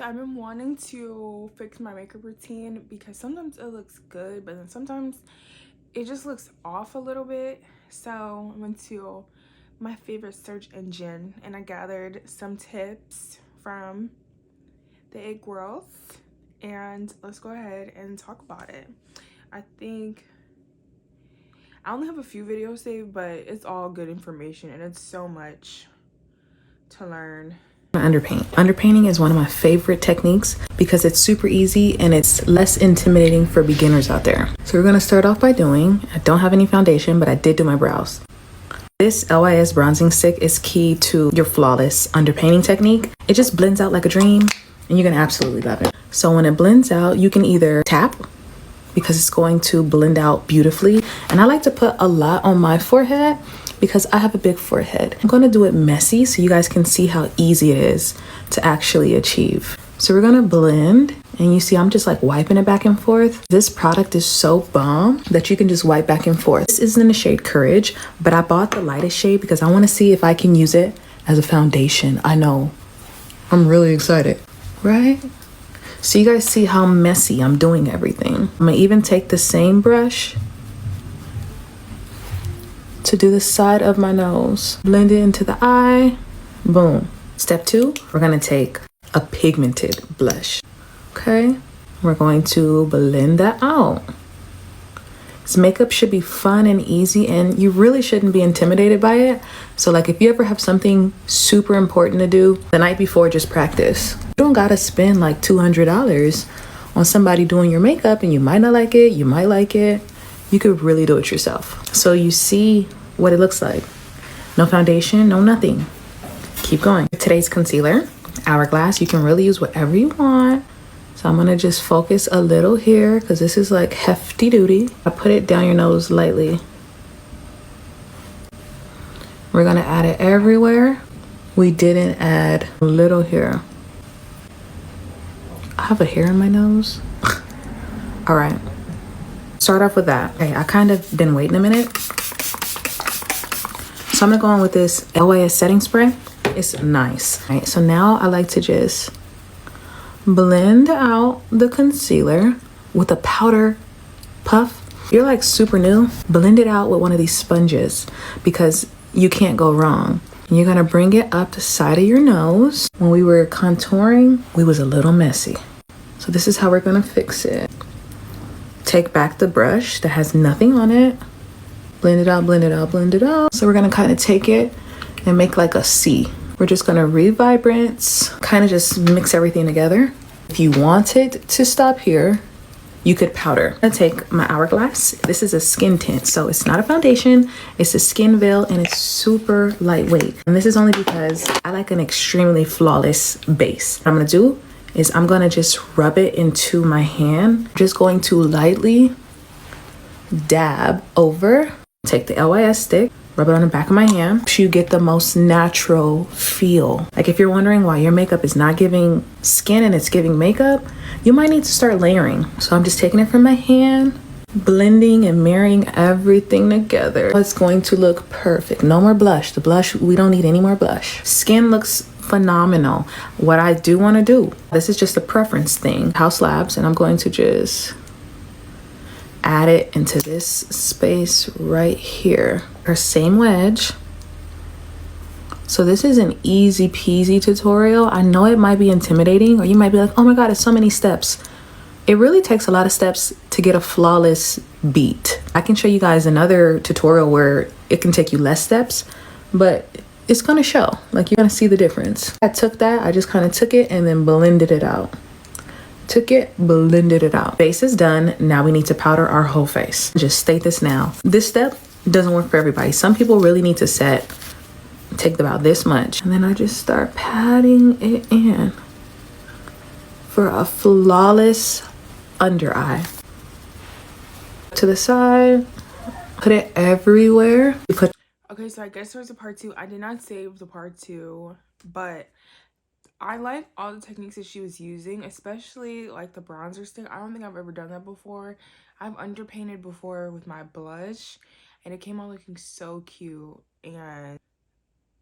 So I've been wanting to fix my makeup routine because sometimes it looks good, but then sometimes it just looks off a little bit. So I went to my favorite search engine and I gathered some tips from the It Girls, and let's go ahead and talk about it. I think I only have a few videos saved, but it's all good information and it's so much to learn. Underpaint. Underpainting is one of my favorite techniques because it's super easy and it's less intimidating for beginners out there. So we're going to start off by I don't have any foundation, but I did do my brows. This LYS bronzing stick is key to your flawless underpainting technique. It just blends out like a dream and you're going to absolutely love it. So when it blends out, you can either tap because it's going to blend out beautifully. And I like to put a lot on my forehead because I have a big forehead. I'm going to do it messy so you guys can see how easy it is to actually achieve. So we're going to blend, and you see I'm just like wiping it back and forth. This product is so bomb that you can just wipe back and forth. This is in the shade Courage, but I bought the lightest shade because I want to see if I can use it as a foundation. I know. I'm really excited, right? So you guys see how messy I'm doing everything. I'm gonna even take the same brush to do the side of my nose. Blend it into the eye, boom. Step 2, we're gonna take a pigmented blush, okay? We're going to blend that out. This makeup should be fun and easy, and you really shouldn't be intimidated by it. So like if you ever have something super important to do, the night before, just practice. You don't gotta spend like $200 on somebody doing your makeup, and you might not like it, you might like it. You could really do it yourself. So you see what it looks like. No foundation, no nothing. Keep going. Today's concealer, Hourglass. You can really use whatever you want. So I'm gonna just focus a little here because this is like hefty duty. I put it down your nose lightly. We're gonna add it everywhere. We didn't add a little here. I have a hair in my nose. All right, start off with that. Okay, I kind of been waiting a minute. So I'm gonna go on with this LYS setting spray. It's nice. All right, so now I like to just blend out the concealer with a powder puff. You're like super new, blend it out with one of these sponges because you can't go wrong. You're gonna bring it up the side of your nose. When we were contouring, we was a little messy. So this is how we're gonna fix it. Take back the brush that has nothing on it. Blend it out, blend it out, blend it out. So we're gonna kind of take it and make like a C. We're just gonna revibrance, kind of just mix everything together. If you wanted to stop here, you could powder. I'm gonna take my Hourglass. This is a skin tint, so it's not a foundation, it's a skin veil, and it's super lightweight. And this is only because I like an extremely flawless base. What I'm gonna do is I'm gonna just rub it into my hand. Just going to lightly dab over. Take the LYS stick, rub it on the back of my hand so you get the most natural feel. Like if you're wondering why your makeup is not giving skin and it's giving makeup, you might need to start layering. So I'm just taking it from my hand, blending and marrying everything together. It's going to look perfect. No more blush. The blush, we don't need any more blush. Skin looks phenomenal. What I do want to do, this is just a preference thing, House Labs, and I'm going to just add it into this space right here. Our same wedge. So this is an easy peasy tutorial. I know it might be intimidating, or you might be like, oh my God, it's so many steps. It really takes a lot of steps to get a flawless beat. I can show you guys another tutorial where it can take you less steps, but it's gonna show, like you're gonna see the difference. I just kind of took it and then blended it out. Took it, blended it out. Base is done. Now we need to powder our whole face. Just state this now. This step doesn't work for everybody. Some people really need to take about this much. And then I just start patting it in for a flawless under eye. To the side, put it everywhere. Okay, so I guess there's a part 2. I did not save the part 2, but I like all the techniques that she was using, especially like the bronzer stick. I don't think I've ever done that before. I've underpainted before with my blush and it came out looking so cute. And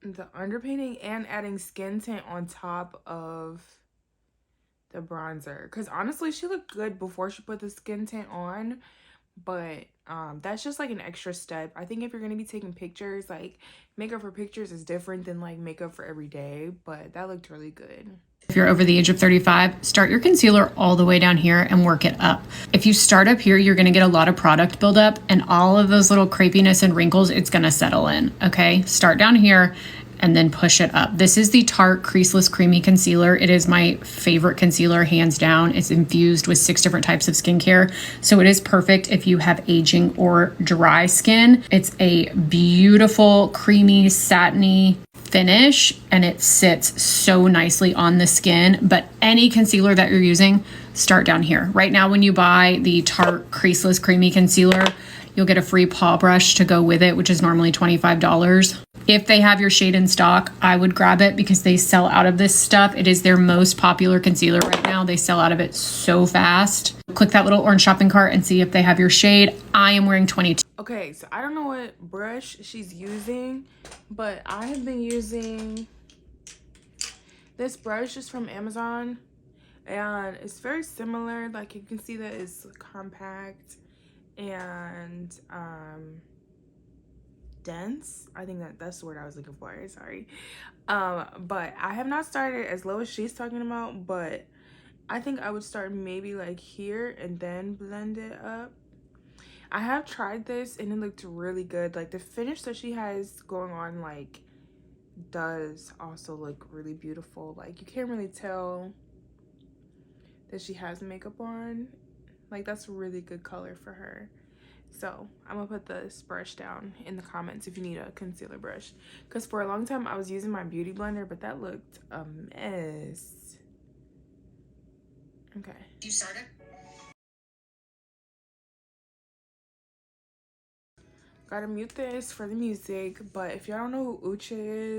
the underpainting and adding skin tint on top of the bronzer, because honestly she looked good before she put the skin tint on, but that's just like an extra step. I think if you're gonna be taking pictures, like makeup for pictures is different than like makeup for every day, but that looked really good. If you're over the age of 35, start your concealer all the way down here and work it up. If you start up here, you're gonna get a lot of product buildup, and all of those little crepiness and wrinkles, it's gonna settle in, okay? Start down here and then push it up. This is the Tarte Creaseless Creamy Concealer. It is my favorite concealer, hands down. It's infused with 6 different types of skincare, so it is perfect if you have aging or dry skin. It's a beautiful, creamy, satiny finish, and it sits so nicely on the skin. But any concealer that you're using, start down here. Right now, when you buy the Tarte Creaseless Creamy Concealer, you'll get a free paw brush to go with it, which is normally $25. If they have your shade in stock, I would grab it because they sell out of this stuff. It is their most popular concealer right now. They sell out of it so fast. Click that little orange shopping cart and see if they have your shade. I am wearing 22. Okay, so I don't know what brush she's using, but I have been using this brush just from Amazon, and it's very similar. Like you can see that it's compact and dense. I think that's the word I was looking for. Sorry. But I have not started as low as she's talking about, but I think I would start maybe like here and then blend it up. I have tried this and it looked really good. Like the finish that she has going on like does also look really beautiful. Like you can't really tell that she has makeup on. Like that's a really good color for her. So I'm gonna put this brush down in the comments if you need a concealer brush, because for a long time I was using my beauty blender, but that looked a mess. Okay, you started. Gotta mute this for the music, but if y'all don't know who Uche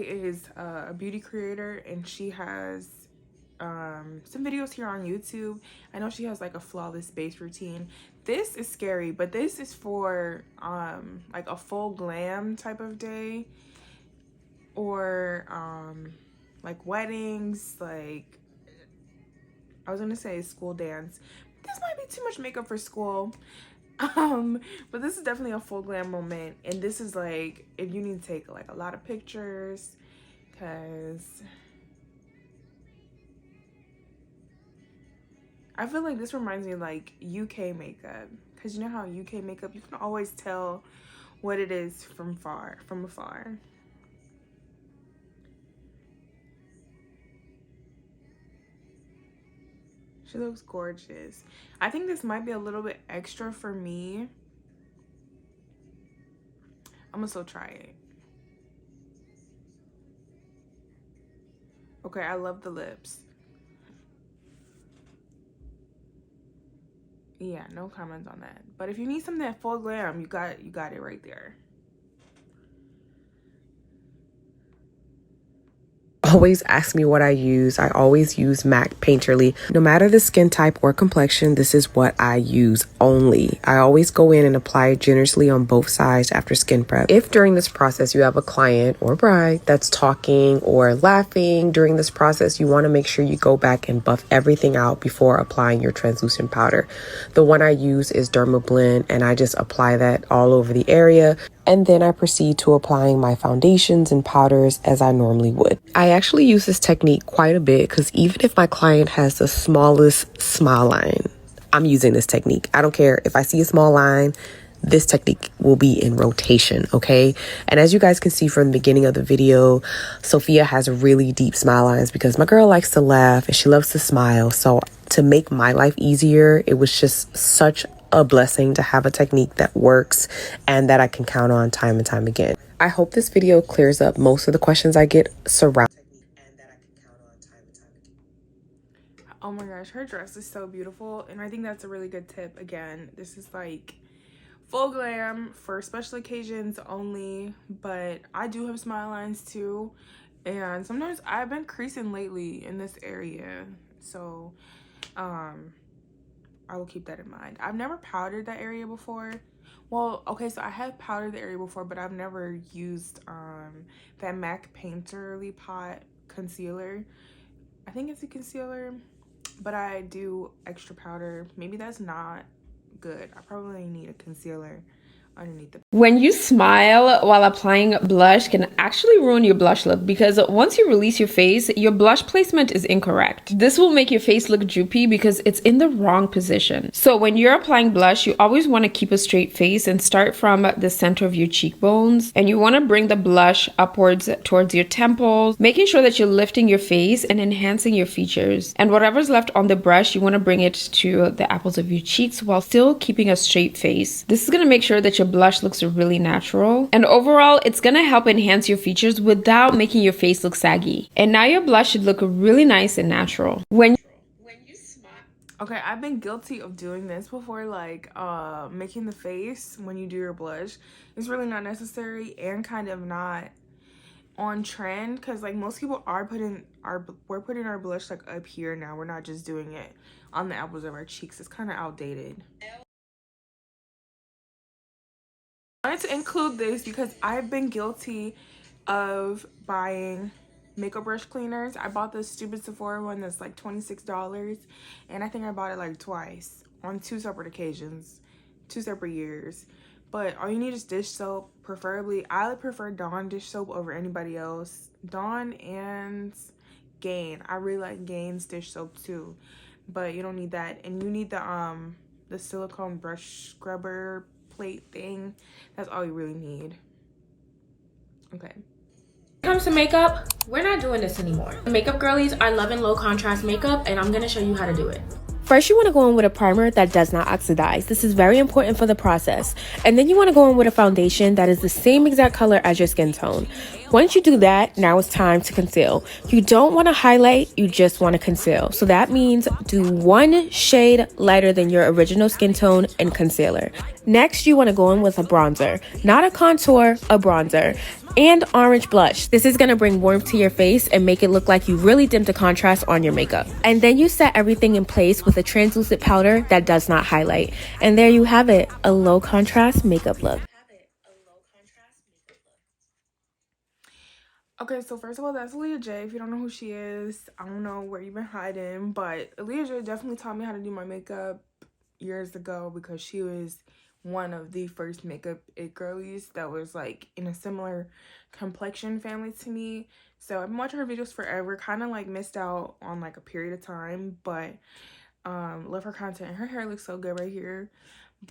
is a beauty creator, and she has some videos here on YouTube. I know she has like a flawless base routine. This is scary, but this is for like a full glam type of day, or like weddings, like I was gonna say school dance. This might be too much makeup for school. But this is definitely a full glam moment, and this is like if you need to take like a lot of pictures, because I feel like this reminds me of like UK makeup, because you know how UK makeup, you can always tell what it is from afar. She looks gorgeous. I think this might be a little bit extra for me. I'm gonna still try it. Okay, I love the lips. Yeah, no comments on that. But if you need something at full glam, you got it right there. Always ask me what I use. I always use MAC Painterly. No matter the skin type or complexion, this is what I use only. I always go in and apply it generously on both sides after skin prep. If during this process you have a client or bride that's talking or laughing during this process, you want to make sure you go back and buff everything out before applying your translucent powder. The one I use is Derma Blend, and I just apply that all over the area. And then I proceed to applying my foundations and powders as I normally would. I actually use this technique quite a bit because even if my client has the smallest smile line, I'm using this technique. I don't care if I see a small line, this technique will be in rotation, okay? And as you guys can see from the beginning of the video, Sophia has really deep smile lines because my girl likes to laugh and she loves to smile. So to make my life easier, it was just such a blessing to have a technique that works and that I can count on time and time again. I hope this video clears up most of the questions I get surrounding. Oh my gosh, her dress is so beautiful, and I think that's a really good tip. Again, this is like full glam for special occasions only, but I do have smile lines too, and sometimes I've been creasing lately in this area, so I will keep that in mind. I've never powdered that area before. Well, okay, so I have powdered the area before, but I've never used that MAC Painterly Pot concealer. I think it's a concealer, but I do extra powder. Maybe that's not good. I probably need a concealer underneath the. When you smile while applying blush can actually ruin your blush look, because once you release your face, your blush placement is incorrect. This will make your face look droopy because it's in the wrong position. So when you're applying blush, you always want to keep a straight face and start from the center of your cheekbones. And you want to bring the blush upwards towards your temples, making sure that you're lifting your face and enhancing your features. And whatever's left on the brush, you want to bring it to the apples of your cheeks while still keeping a straight face. This is going to make sure that your blush looks really natural, and overall it's gonna help enhance your features without making your face look saggy. And now your blush should look really nice and natural. When you smile. Okay, I've been guilty of doing this before, like making the face when you do your blush. It's really not necessary and kind of not on trend, because like most people are we're putting our blush like up here now. We're not just doing it on the apples of our cheeks. It's kind of outdated. I wanted to include this because I've been guilty of buying makeup brush cleaners. I bought this stupid Sephora one that's like $26, and I think I bought it like twice on 2 separate occasions, 2 separate years. But all you need is dish soap. Preferably, I prefer Dawn dish soap over anybody else. Dawn and Gain. I really like Gain's dish soap too, but you don't need that. And you need the silicone brush scrubber plate thing. That's all you really need. Okay. When it comes to makeup, we're not doing this anymore. Makeup girlies are loving low contrast makeup, and I'm gonna show you how to do it. First, you want to go in with a primer that does not oxidize. This is very important for the process. And then you want to go in with a foundation that is the same exact color as your skin tone. Once you do that, now it's time to conceal. You don't want to highlight, you just want to conceal. So that means do 1 shade lighter than your original skin tone and concealer. Next, you want to go in with a bronzer, not a contour, a bronzer, and orange blush. This is going to bring warmth to your face and make it look like you really dimmed the contrast on your makeup. And then you set everything in place with a translucent powder that does not highlight. And there you have it, a low contrast makeup look. Okay, so first of all, that's Aaliyah J. If you don't know who she is, I don't know where you've been hiding, but Aaliyah J definitely taught me how to do my makeup years ago, because she was one of the first makeup it girlies that was like in a similar complexion family to me. So I've been watching her videos forever, kind of like missed out on like a period of time, but love her content. And her hair looks so good right here.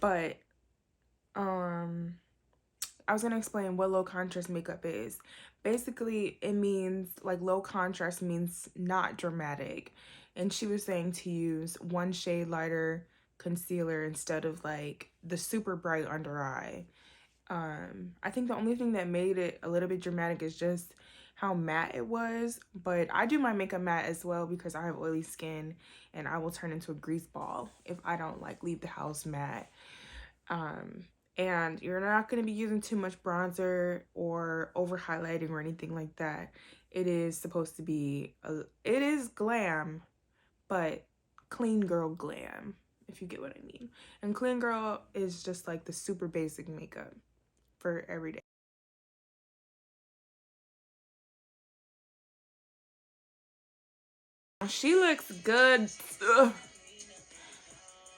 But I was gonna explain what low contrast makeup is. Basically, it means like low contrast means not dramatic, and she was saying to use 1 shade lighter concealer instead of like the super bright under eye. I think the only thing that made it a little bit dramatic is just how matte it was, but I do my makeup matte as well because I have oily skin and I will turn into a grease ball if I don't like leave the house matte. And you're not going to be using too much bronzer or over highlighting or anything like that. It is supposed to be it is glam, but clean girl glam, if you get what I mean. And clean girl is just like the super basic makeup for every day. She looks good. Ugh.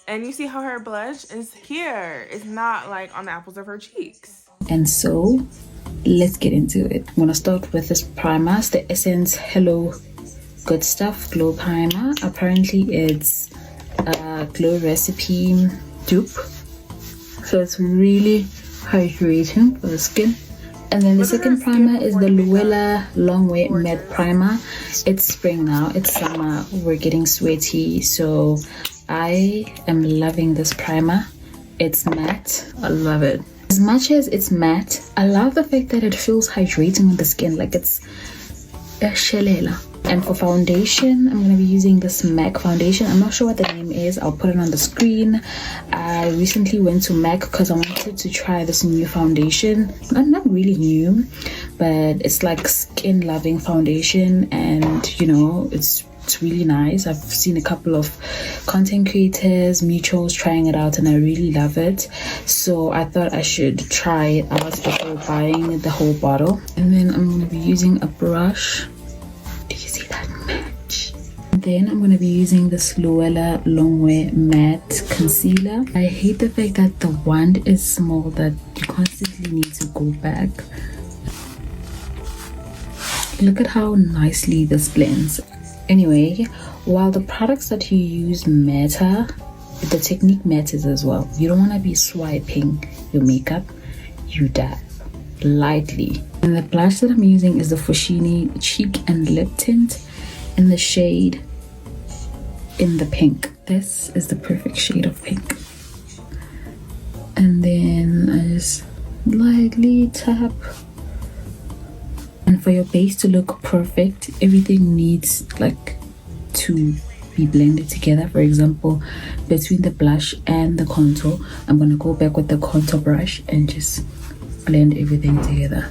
And you see how her blush is here. It's not like on the apples of her cheeks. And so let's get into it. I'm gonna start with this primer. It's the Essence Hello Good Stuff Glow Primer. Apparently it's a glow recipe dupe, so it's really hydrating for the skin. And then the second primer is the Luella Long Way Matte Primer. It's spring now, it's summer, we're getting sweaty, so I am loving this primer. It's matte, I love it. As much as it's matte, I love the fact that it feels hydrating on the skin, like it's a shelela. And for foundation, I'm going to be using this MAC foundation. I'm not sure what the name is. I'll put it on the screen. I recently went to MAC because I wanted to try this new foundation. Not really new, but it's like skin loving foundation, and you know, it's really nice. I've seen a couple of content creators, mutuals trying it out, and I really love it. So I thought I should try it out before buying the whole bottle. And then I'm going to be using a brush. Do you see that match? then I'm going to be using this Luella Longwear Matte Concealer. I hate the fact that the wand is small, that you constantly need to go back. Look at how nicely this blends. Anyway, while the products that you use matter, the technique matters as well. You don't want to be swiping your makeup. You dab lightly. And the blush that I'm using is the Fushini Cheek and Lip Tint in the shade in the pink. This is the perfect shade of pink. And then I just lightly tap. And for your base to look perfect, everything needs like to be blended together. For example, between the blush and the contour, I'm gonna go back with the contour brush and just blend everything together.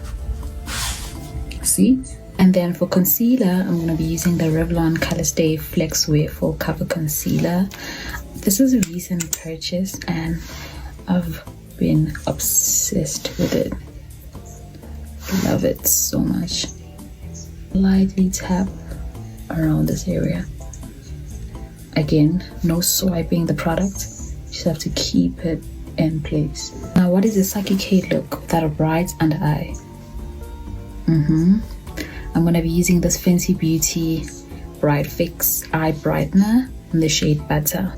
See? And then for concealer, I'm gonna be using the Revlon Colorstay Flex Wear Full Cover Concealer. This is a recent purchase and I've been obsessed with it. Love it so much. Lightly tap around this area. Again, no swiping the product, just have to keep it in place. Now, what is the Saki K look without a bright under eye? I'm gonna be using this Fenty Beauty Bright Fix Eye Brightener in the shade Butter.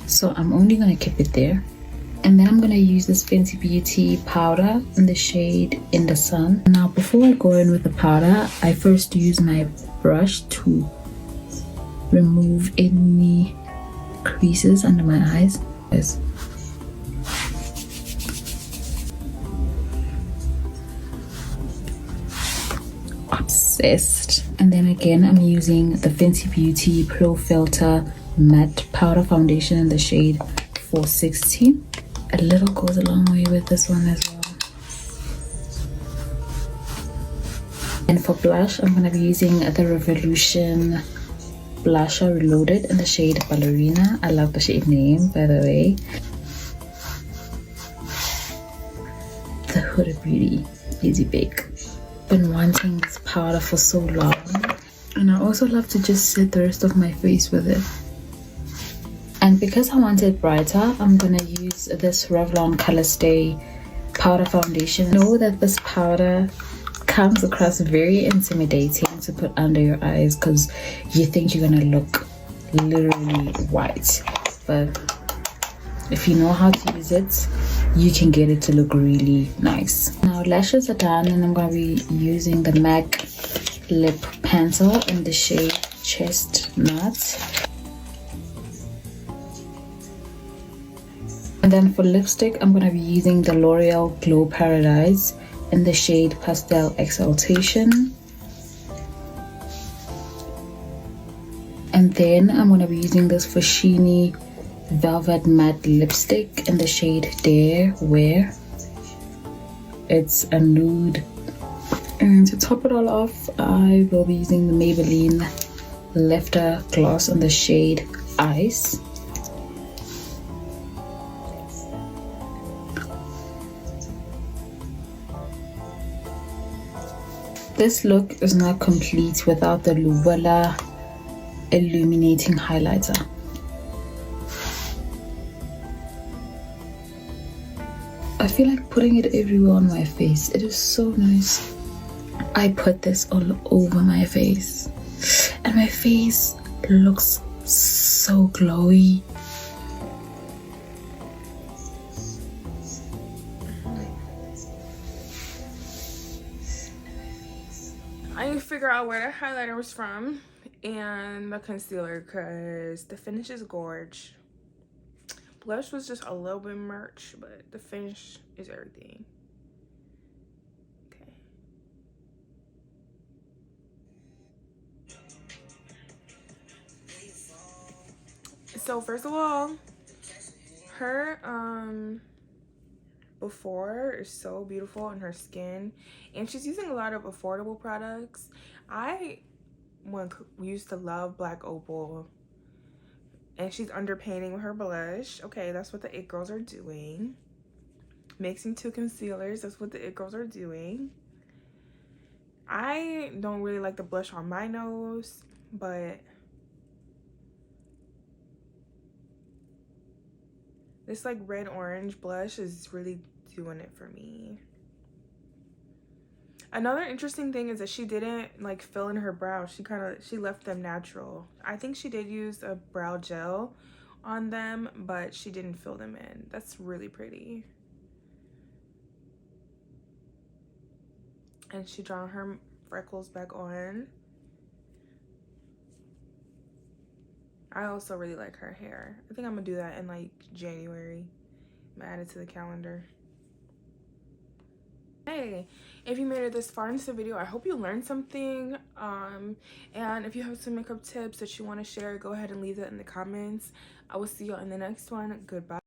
So I'm only gonna keep it there. And then I'm gonna use this Fenty Beauty powder in the shade In the Sun. Now, before I go in with the powder, I first use my brush to remove any creases under my eyes. Obsessed. And then again, I'm using the Fenty Beauty Pro Filter Matte Powder Foundation in the shade 460. A little goes a long way with this one as well. And for blush, I'm going to be using the Revolution Blusher Reloaded in the shade Ballerina. I love the shade name, by the way. The Huda Beauty Easy Bake. Been wanting this powder for so long. And I also love to just set the rest of my face with it. And because I want it brighter, I'm gonna use this Revlon Colorstay powder foundation. Know that this powder comes across very intimidating to put under your eyes because you think you're gonna look literally white. But if you know how to use it, you can get it to look really nice. Now lashes are done and I'm gonna be using the MAC Lip Pencil in the shade Chestnut. And then for lipstick, I'm going to be using the L'Oreal Glow Paradise in the shade Pastel Exaltation. And then I'm going to be using this Fushini Velvet Matte Lipstick in the shade Dare Wear. It's a nude. And to top it all off, I will be using the Maybelline Lifter Gloss in the shade Ice. This look is not complete without the Luella Illuminating Highlighter. I feel like putting it everywhere on my face. It is so nice. I put this all over my face and my face looks so glowy. I need to figure out where the highlighter was from and the concealer because the finish is gorge. Blush was just a little bit merch, but the finish is everything. Okay. So first of all, her before is so beautiful in her skin, and she's using a lot of affordable products. I used to love Black Opal, and she's underpainting with her blush. Okay, that's what the It Girls are doing. Mixing two concealers, that's what the It Girls are doing. I don't really like the blush on my nose, but This like red orange blush is really doing it for me. Another interesting thing is that she didn't like fill in her brows. She left them natural. I think she did use a brow gel on them, but she didn't fill them in. That's really pretty. And she drawn her freckles back on. I also really like her hair. I think I'm gonna do that in like January. I'm gonna add it to the calendar. Hey, if you made it this far into the video, I hope you learned something. And if you have some makeup tips that you want to share, go ahead and leave that in the comments. I will see you in the next one. Goodbye.